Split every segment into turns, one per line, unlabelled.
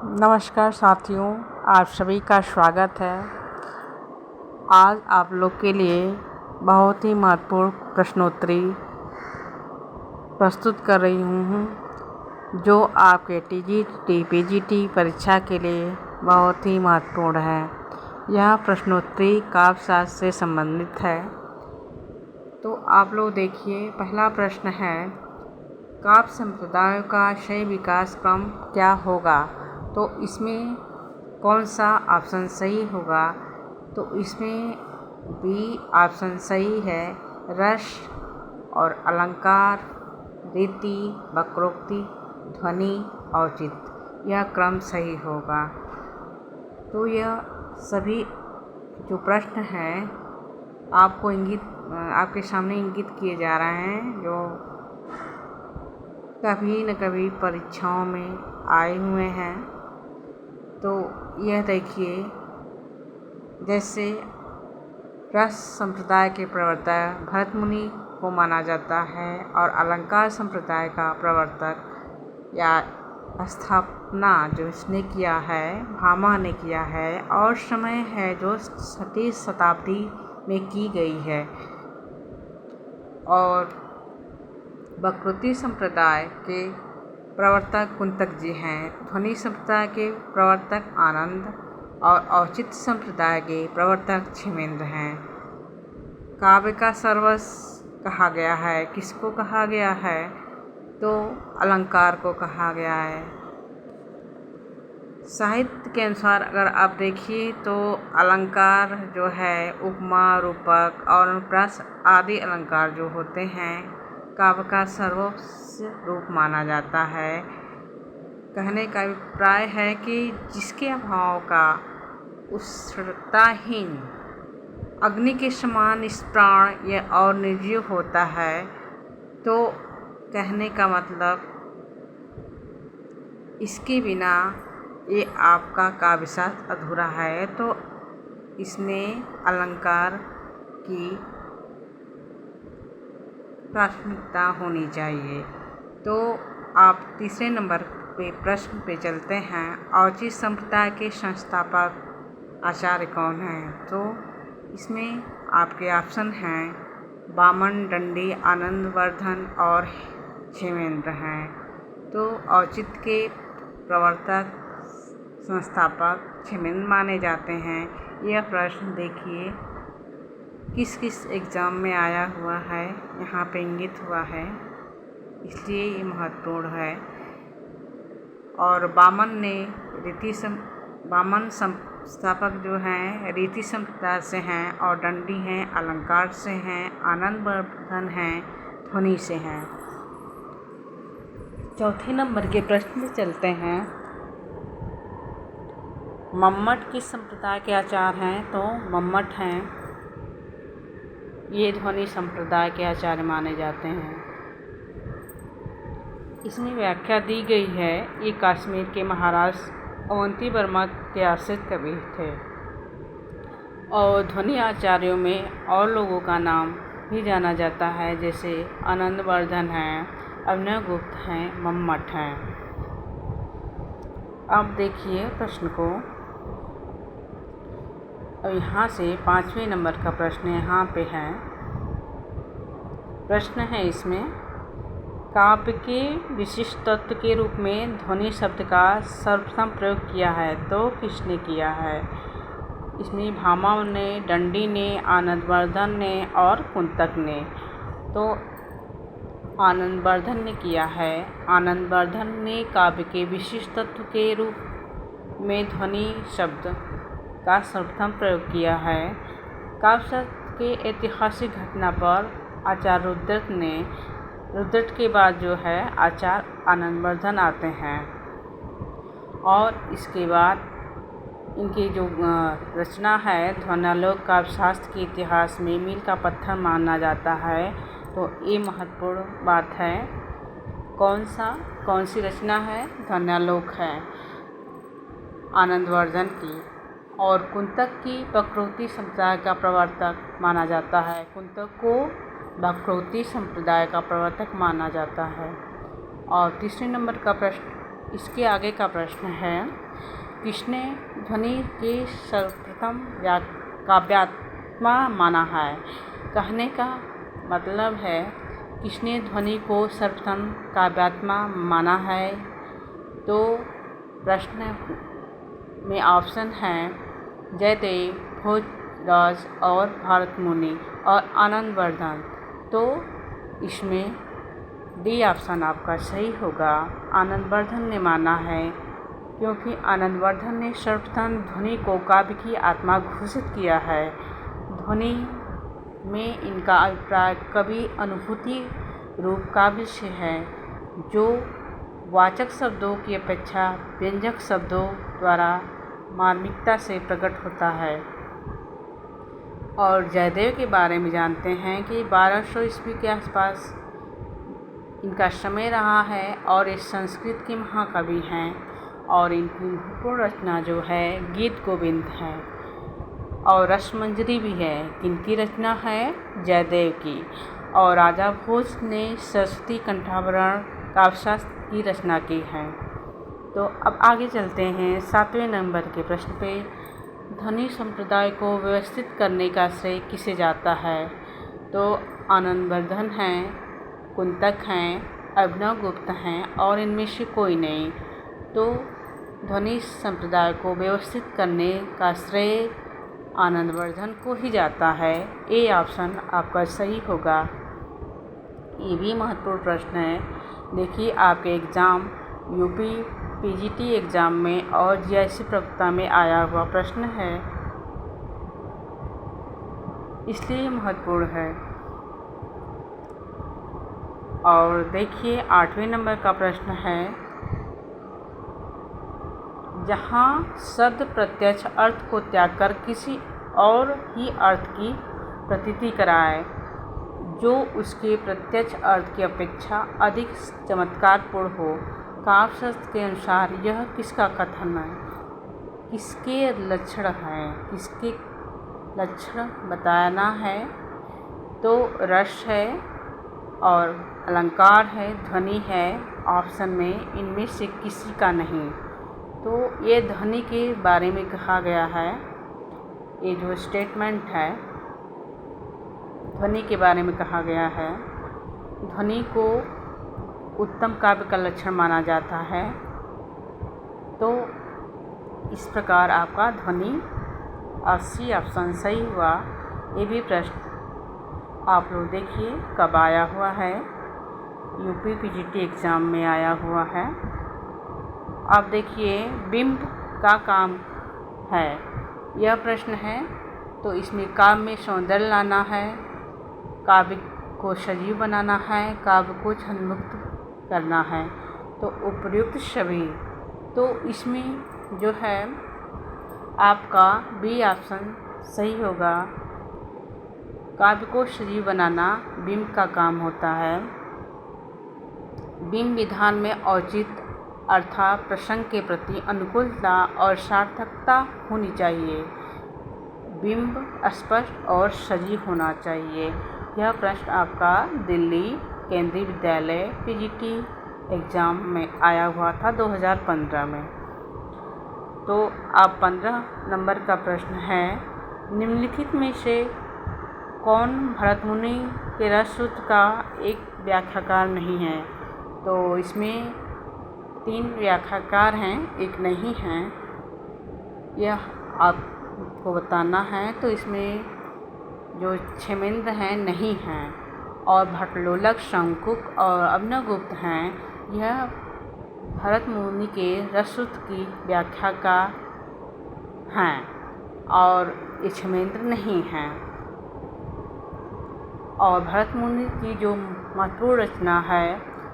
नमस्कार साथियों, आप सभी का स्वागत है। आज आप लोग के लिए बहुत ही महत्वपूर्ण प्रश्नोत्तरी प्रस्तुत कर रही हूँ जो आपके टीजीटी पीजीटी परीक्षा के लिए बहुत ही महत्वपूर्ण है। यह प्रश्नोत्तरी काव्यशास्त्र से संबंधित है। तो आप लोग देखिए, पहला प्रश्न है, काव्य संप्रदायों का सही विकास क्रम क्या होगा? तो इसमें कौन सा ऑप्शन सही होगा? तो इसमें बी ऑप्शन सही है। रस और अलंकार, रीति, वक्रोक्ति, ध्वनि, औचित्य, यह क्रम सही होगा। तो यह सभी जो प्रश्न हैं आपके सामने इंगित किए जा रहे हैं, जो कभी न कभी परीक्षाओं में आए हुए हैं। तो यह देखिए, जैसे रस संप्रदाय के प्रवर्तक भरत मुनि को माना जाता है और अलंकार संप्रदाय का प्रवर्तक या स्थापना जो इसने किया है भामा ने किया है, और समय है जो 6वीं शताब्दी में की गई है। और वक्रोक्ति संप्रदाय के प्रवर्तक कुंतक जी हैं। ध्वनि संप्रदाय के प्रवर्तक आनंद और औचित्य संप्रदाय के प्रवर्तक क्षेमेंद्र हैं। काव्य का सर्वस्व कहा गया है, किसको कहा गया है? तो अलंकार को कहा गया है। साहित्य के अनुसार अगर आप देखिए तो अलंकार जो है उपमा, रूपक और अनुप्रास आदि अलंकार जो होते हैं काव्य का सर्वोच्च रूप माना जाता है। कहने का अभिप्राय है कि जिसके अभाव का उष्णताहीन अग्नि के समान निष्प्राण या और निर्जीव होता है, तो कहने का मतलब इसके बिना ये आपका काव्यशास्त्र अधूरा है। तो इसमें अलंकार की प्राथमिकता होनी चाहिए। तो आप तीसरे नंबर पे प्रश्न पे चलते हैं। औचित्य संप्रदाय के संस्थापक आचार्य कौन हैं? तो इसमें आपके ऑप्शन हैं वामन, दंडी, आनंदवर्धन और क्षेमेंद्र हैं। तो औचित्य के प्रवर्तक संस्थापक क्षेमेंद्र माने जाते हैं। यह प्रश्न देखिए किस किस एग्ज़ाम में आया हुआ है, यहाँ पे इंगित हुआ है, इसलिए ये महत्वपूर्ण है। और वामन संस्थापक जो हैं रीति संप्रदाय से हैं, और दंडी हैं अलंकार से हैं, आनंदवर्धन हैं ध्वनि से हैं। चौथे नंबर के प्रश्न में चलते हैं। मम्मट किस संप्रदाय के आचार्य हैं? तो मम्मट हैं, ये ध्वनि संप्रदाय के आचार्य माने जाते हैं। इसमें व्याख्या दी गई है, ये कश्मीर के महाराज अवंती वर्मा के आश्रित कवि थे। और ध्वनि आचार्यों में और लोगों का नाम भी जाना जाता है, जैसे आनंदवर्धन हैं, अभिनव गुप्त हैं, मम्मट हैं। अब देखिए प्रश्न को। अब यहाँ से 5वें नंबर का प्रश्न यहाँ पे है। प्रश्न है इसमें, काव्य के विशिष्ट तत्व के रूप में ध्वनि शब्द का सर्वप्रथम प्रयोग किया है, तो किसने किया है? इसमें भामा ने, दंडी ने, आनंदवर्धन ने और कुंतक ने। तो आनंदवर्धन ने किया है। आनंदवर्धन ने काव्य के विशिष्ट तत्व के रूप में ध्वनि शब्द का सर्वप्रथम प्रयोग किया है। काव्यशास्त्र के ऐतिहासिक घटना पर आचार्य रुद्रट के बाद जो है आचार्य आनंदवर्धन आते हैं, और इसके बाद इनकी जो रचना है ध्वन्यालोक काव्यशास्त्र के इतिहास में मील का पत्थर माना जाता है। तो ये महत्वपूर्ण बात है। कौन सी रचना है? ध्वन्यालोक है आनंदवर्धन की। और कुंतक की वक्रोक्ति संप्रदाय का प्रवर्तक माना जाता है। कुंतक को वक्रोक्ति संप्रदाय का प्रवर्तक माना जाता है। और तीसरे नंबर का प्रश्न इसके आगे का प्रश्न है, किसने ध्वनि के सर्वप्रथम काव्यात्मा माना है? कहने का मतलब है किसने ध्वनि को सर्वप्रथम काव्यात्मा माना है। तो प्रश्न में ऑप्शन हैं जयदेव, भोजराज और भरतमुनि और आनंदवर्धन। तो इसमें डी ऑप्शन आपका सही होगा। आनंदवर्धन ने माना है, क्योंकि आनंदवर्धन ने सर्वप्रथम ध्वनि को काव्य की आत्मा घोषित किया है। ध्वनि में इनका अभिप्राय कवि अनुभूति रूप काव्य से है, जो वाचक शब्दों की अपेक्षा व्यंजक शब्दों द्वारा मार्मिकता से प्रकट होता है। और जयदेव के बारे में जानते हैं कि 1200 ईस्वी के आसपास इनका समय रहा है और ये संस्कृत के महाकवि हैं। और इनकी महत्वपूर्ण रचना जो है गीत गोविंद है और रसमंजरी भी है। किनकी रचना है? जयदेव की। और राजा भोज ने सरस्वती कंठाभरण काव्यशास्त्र की रचना की है। तो अब आगे चलते हैं 7वें नंबर के प्रश्न पे। ध्वनि संप्रदाय को व्यवस्थित करने का श्रेय किसे जाता है? तो आनंदवर्धन हैं, कुंतक हैं, अभिनवगुप्त हैं और इनमें से कोई नहीं। तो ध्वनि संप्रदाय को व्यवस्थित करने का श्रेय आनंदवर्धन को ही जाता है। ए ऑप्शन आपका सही होगा। ये भी महत्वपूर्ण प्रश्न है। देखिए, आपके एग्ज़ाम यूपी पीजीटी एग्ज़ाम में और जीआईसी प्रवक्ता में आया हुआ प्रश्न है, इसलिए महत्वपूर्ण है। और देखिए 8वें नंबर का प्रश्न है, जहाँ शब्द प्रत्यक्ष अर्थ को त्याग कर किसी और ही अर्थ की प्रतीति कराए, जो उसके प्रत्यक्ष अर्थ की अपेक्षा अधिक चमत्कारपूर्ण हो। काव्यशास्त्र के अनुसार यह किसका कथन है? किसके लक्षण हैं? किसके लक्षण बताना है? तो रस है और अलंकार है, ध्वनि है। ऑप्शन में इनमें से किसी का नहीं। तो ये ध्वनि के बारे में कहा गया है। ये जो स्टेटमेंट है ध्वनि के बारे में कहा गया है। ध्वनि को उत्तम काव्य का लक्षण माना जाता है। तो इस प्रकार आपका ध्वनि 80 ऑप्शन सही हुआ। ये भी प्रश्न आप लोग देखिए कब आया हुआ है, यूपी पीजीटी एग्ज़ाम में आया हुआ है। अब देखिए, बिंब का काम है, यह प्रश्न है। तो इसमें काव्य में सौंदर्य लाना है, काव्य को सजीव बनाना है, काव्य को छंदमुक्त करना है। तो उपर्युक्त सभी। तो इसमें जो है आपका बी ऑप्शन सही होगा। काव्य को सजीव बनाना बिंब का काम होता है। बिंब विधान में औचित्य अर्थात प्रसंग के प्रति अनुकूलता और सार्थकता होनी चाहिए। बिंब स्पष्ट और सजीव होना चाहिए। यह प्रश्न आपका दिल्ली केंद्रीय विद्यालय पीजीटी एग्ज़ाम में आया हुआ था 2015 में। तो अब 15 नंबर का प्रश्न है, निम्नलिखित में से कौन भरतमुनि के रससूत्र का एक व्याख्याकार नहीं है? तो इसमें 3 व्याख्याकार हैं, एक नहीं है, यह आपको बताना है। तो इसमें जो क्षेमेंद्र हैं नहीं हैं, और भट्टलोलक, शंकुक और अभिनवगुप्त हैं, यह भरतमुनि के रससूत्र की व्याख्या का हैं और ये क्षेमेंद्र नहीं हैं। और भरतमुनि की जो महत्वपूर्ण रचना है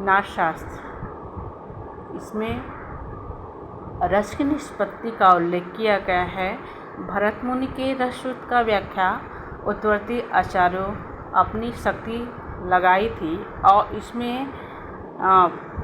नाट्यशास्त्र, इसमें रस की निष्पत्ति का उल्लेख किया गया है। भरतमुनि के रससूत्र का व्याख्या उत्तरवर्ती आचार्यों अपनी शक्ति लगाई थी और इसमें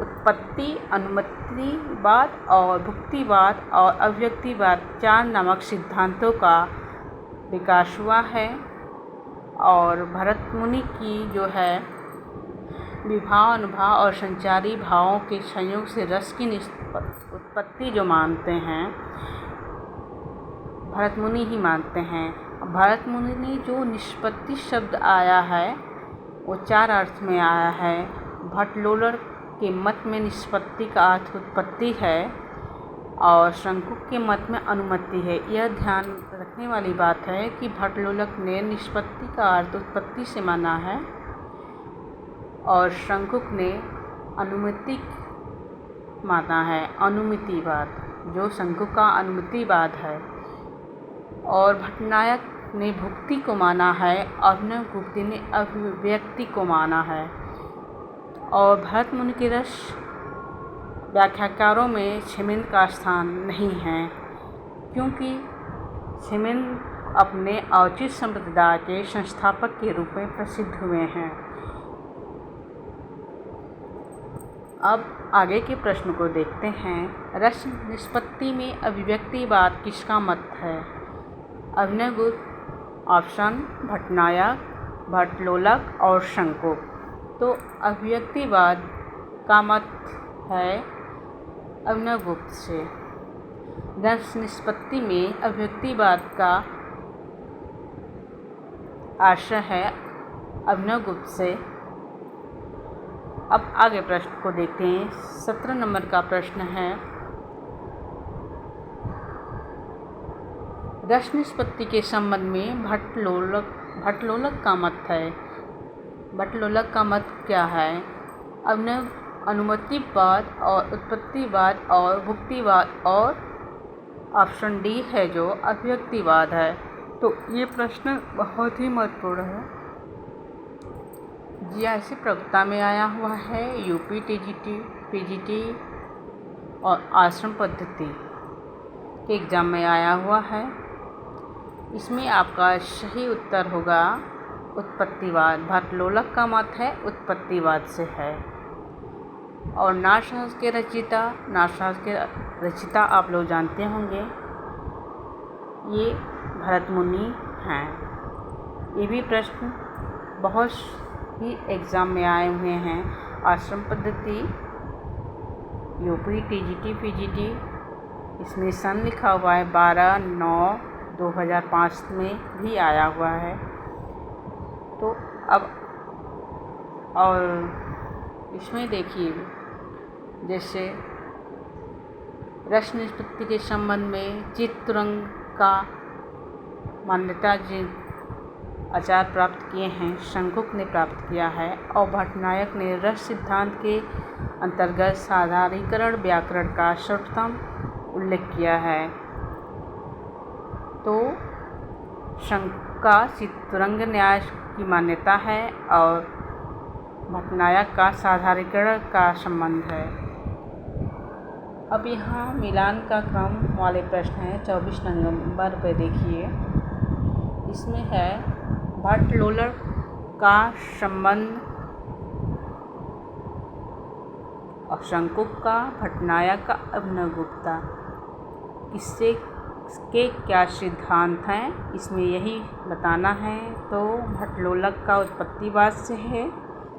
उत्पत्ति, अनुमतिवाद और भुक्तिवाद और अभिव्यक्तिवाद 4 नामक सिद्धांतों का विकास हुआ है। और भरतमुनि की जो है विभाव, अनुभाव और संचारी भावों के संयोग से रस की उत्पत्ति जो मानते हैं, भरत मुनि ही मानते हैं। भरत मुनि ने जो निष्पत्ति शब्द आया है वो 4 अर्थ में आया है। भट्टलोलर के मत में निष्पत्ति का अर्थ उत्पत्ति है और शंकुक के मत में अनुमति है। यह ध्यान रखने वाली बात है कि भट्टलोलक ने निष्पत्ति का अर्थ उत्पत्ति से माना है और शंकुक ने अनुमति माना है, अनुमितिवाद, जो शंकुक का अनुमितिवाद है। और भट्टनायक ने भुक्ति को माना है और अभिनवगुप्त ने अभिव्यक्ति को माना है। और भरत मुनि के रस व्याख्याकारों में छिमिन का स्थान नहीं है, क्योंकि छिमिन अपने औचित्य संप्रदाय के संस्थापक के रूप में प्रसिद्ध हुए हैं। अब आगे के प्रश्न को देखते हैं। रस निष्पत्ति में अभिव्यक्तिवाद किसका मत है? अभिनवगुप्त, ऑप्शन भट्टनायक, भट्टलोलक और शंकुक। तो अभिव्यक्तिवाद का मत है अभिनवगुप्त से। रस निष्पत्ति में अभिव्यक्तिवाद का आशय है अभिनवगुप्त से। अब आगे प्रश्न को देखते हैं। 17 नंबर का प्रश्न है, रस निष्पत्ति के संबंध में भट्टलोलक का मत है। भट्टलोलक का मत क्या है? अनुमतिवाद और उत्पत्तिवाद और भुक्तिवाद और ऑप्शन डी है जो अभिव्यक्तिवाद है। तो ये प्रश्न बहुत ही महत्वपूर्ण है। जीआईसी प्रवक्ता में आया हुआ है, यूपी टीजीटी, पीजीटी और आश्रम पद्धति के एग्ज़ाम में आया हुआ है। इसमें आपका सही उत्तर होगा उत्पत्तिवाद। भट्टलोलक का मत है उत्पत्तिवाद से है। और नाट्यशास्त्र के रचयिता आप लोग जानते होंगे, ये भरत मुनि हैं। ये भी प्रश्न बहुत ही एग्ज़ाम में आए हुए हैं। आश्रम पद्धति, यूपी टीजीटी, पीजीटी, इसमें सन लिखा हुआ है 12/9/2005 में भी आया हुआ है। तो अब और इसमें देखिए, जैसे रस निष्पत्ति के संबंध में चित्तरंग का मान्यता आचार्य प्राप्त किए हैं, शंकुक ने प्राप्त किया है। और भट्टनायक ने रस सिद्धांत के अंतर्गत साधारीकरण व्याकरण का सर्वप्रथम उल्लेख किया है। तो शंकुक का चित्तरंग न्याय की मान्यता है और भट्टनायक का साधारीकरण का संबंध है। अब यहाँ मिलान का क्रम वाले प्रश्न हैं। 24 नंबर पर देखिए, इसमें है भट्टलोलक का संबंध और शंकुक का, भट्टनायक का, अभिनवगुप्ता, इससे के क्या सिद्धांत हैं, इसमें यही बताना है। तो भट्टलोलक का उत्पत्तिवाद से है,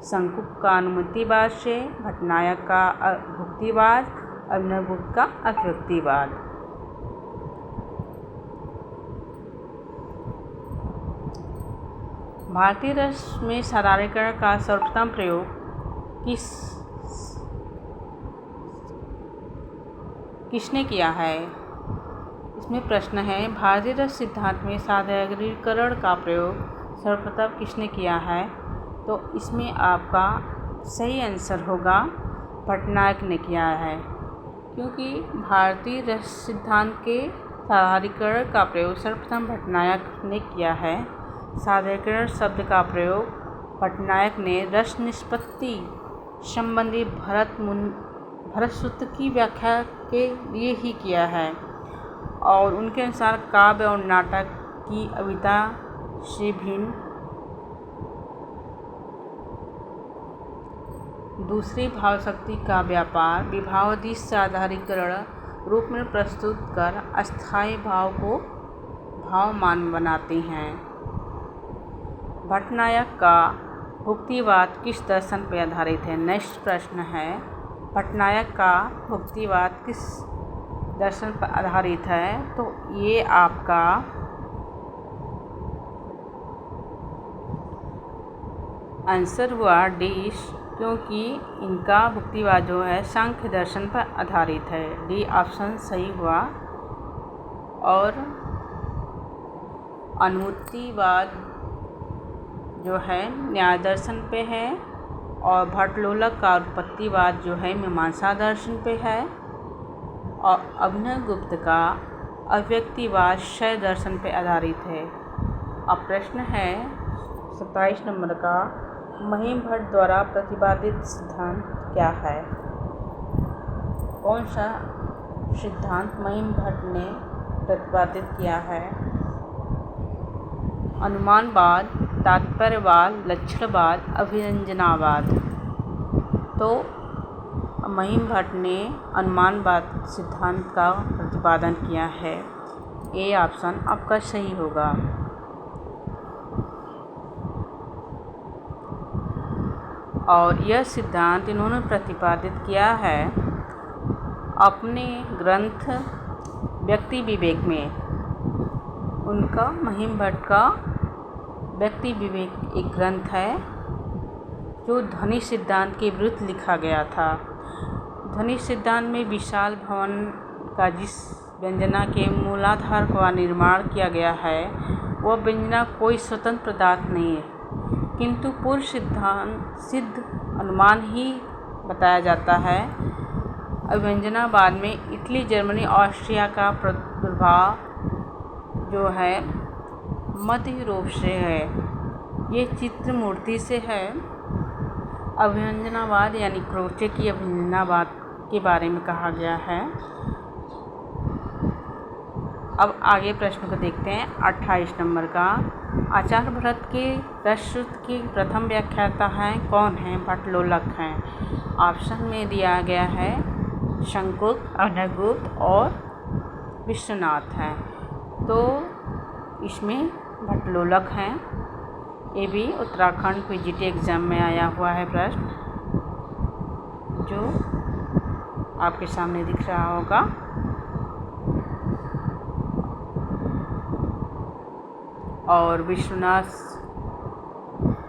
शंकुक का अनुमतिवाद से, भट्टनायक का भुक्तिवाद, अभिनवगुप्त का अभिव्यक्तिवाद। भारतीय रस में साधारीकरण का सर्वप्रथम प्रयोग किसने किया है? इसमें प्रश्न है, भारतीय रस सिद्धांत में साधारीकरण का प्रयोग सर्वप्रथम किसने किया है? तो इसमें आपका सही आंसर होगा भट्टनायक ने किया है, क्योंकि भारतीय रस सिद्धांत के साधारीकरण का प्रयोग सर्वप्रथम भट्टनायक ने किया है। साधारीकरण शब्द का प्रयोग भट्टनायक ने रस निष्पत्ति संबंधी भरत सूत्र की व्याख्या के लिए ही किया है और उनके अनुसार काव्य और नाटक की अविता से भिन्न दूसरी भावशक्ति का व्यापार विभावादि साधारीकरण रूप में प्रस्तुत कर अस्थायी भाव को भावमान बनाते हैं। भट्टनायक का भुक्तिवाद किस दर्शन पर आधारित है? नेक्स्ट प्रश्न है, पटनायक का भुक्तिवाद किस दर्शन पर आधारित है? तो ये आपका आंसर हुआ डी, क्योंकि इनका भुक्तिवाद जो है सांख्य दर्शन पर आधारित है। डी ऑप्शन सही हुआ। और अनुमतिवाद जो है न्याय दर्शन पे है, और भट्टलोलक का उत्पत्तिवाद जो है मीमांसा दर्शन पे है, और अभिनवगुप्त का अव्यक्तिवाद शैव दर्शन पे आधारित है। अब प्रश्न है 27 नंबर का, महिम भट्ट द्वारा प्रतिपादित सिद्धांत क्या है? कौन सा सिद्धांत महिम भट्ट ने प्रतिपादित किया है? अनुमानवाद, तात्पर्यवाद, लक्षणवाद, अभिव्यंजनावाद। तो महिम भट्ट ने अनुमानवाद सिद्धांत का प्रतिपादन किया है। ए ऑप्शन आपका सही होगा। और यह सिद्धांत इन्होंने प्रतिपादित किया है अपने ग्रंथ व्यक्ति विवेक में। उनका महिम भट्ट का व्यक्ति विवेक एक ग्रंथ है जो ध्वनि सिद्धांत के विरुद्ध लिखा गया था। ध्वनि सिद्धांत में विशाल भवन का जिस व्यंजना के मूलाधार का निर्माण किया गया है वह व्यंजना कोई स्वतंत्र पदार्थ नहीं है, किंतु पूर्व सिद्धांत सिद्ध अनुमान ही बताया जाता है। अभिव्यंजनावाद में इटली, जर्मनी, ऑस्ट्रिया का प्रभाव जो है मध्य यूरोप से है। ये चित्र मूर्ति से है। अभिव्यंजनावाद यानी क्रोचे की अभिव्यंजनावाद के बारे में कहा गया है। अब आगे प्रश्न को देखते हैं 28 नंबर का। आचार्य भरत के रससूत्र के प्रथम व्याख्याता हैं कौन हैं? भट्टलोलक हैं। ऑप्शन में दिया गया है शंकुक, अभिनवगुप्त और विश्वनाथ हैं। तो इसमें भट्टलोलक हैं। ये भी उत्तराखंड पीजीटी एग्ज़ाम में आया हुआ है प्रश्न, जो आपके सामने दिख रहा होगा। और विश्वनाथ,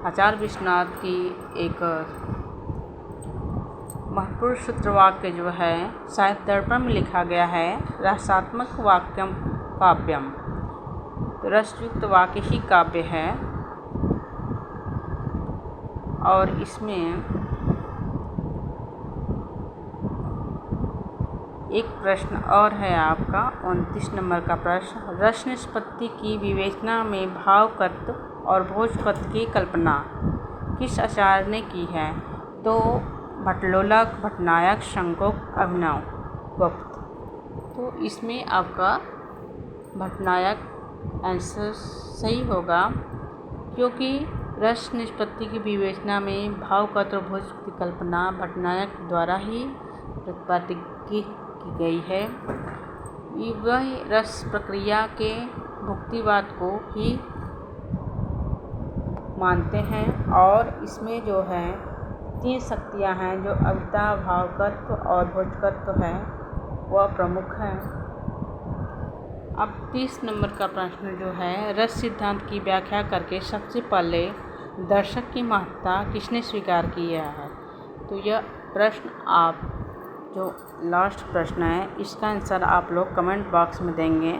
आचार्य विश्वनाथ की एक महत्वपूर्ण सूत्रवाक्य जो है साहित्य दर्पण में लिखा गया है, रसात्मक वाक्यम काव्यम। तो रसयुक्त वाक्य ही काव्य है। और इसमें एक प्रश्न और है आपका 29 नंबर का प्रश्न, रस निष्पत्ति की विवेचना में भावकत्व और भोजकत्व की कल्पना किस आचार्य ने की है? तो भट्टलोलक, भट्टनायक, शंकुक, अभिनवगुप्त। तो इसमें आपका भट्टनायक आंसर सही होगा, क्योंकि रस निष्पत्ति की विवेचना में भावकत्व और भोजकत्व की कल्पना भट्टनायक द्वारा ही प्रतिपादित की गई है। वह रस प्रक्रिया के भुक्तिवाद को ही मानते हैं। और इसमें जो है 3 शक्तियाँ हैं जो अविद्या, भावकत्व और भोजकत्व है, वह प्रमुख हैं। अब 30 नंबर का प्रश्न जो है, रस सिद्धांत की व्याख्या करके सबसे पहले दर्शक की महत्ता किसने स्वीकार किया है? तो यह प्रश्न आप जो लास्ट प्रश्न है इसका आंसर आप लोग कमेंट बॉक्स में देंगे।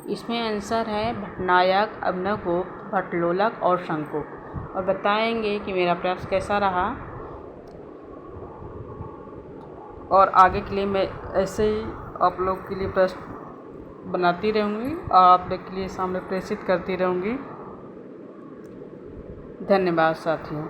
इसमें आंसर है भट्टनायक, अभिनवगुप्त, भट्टलोलक और शंकुक, और बताएंगे कि मेरा प्रयास कैसा रहा। और आगे के लिए मैं ऐसे ही आप लोग के लिए प्रश्न बनाती रहूँगी और आप लोग के लिए सामने प्रेषित करती रहूँगी। धन्यवाद साथियों।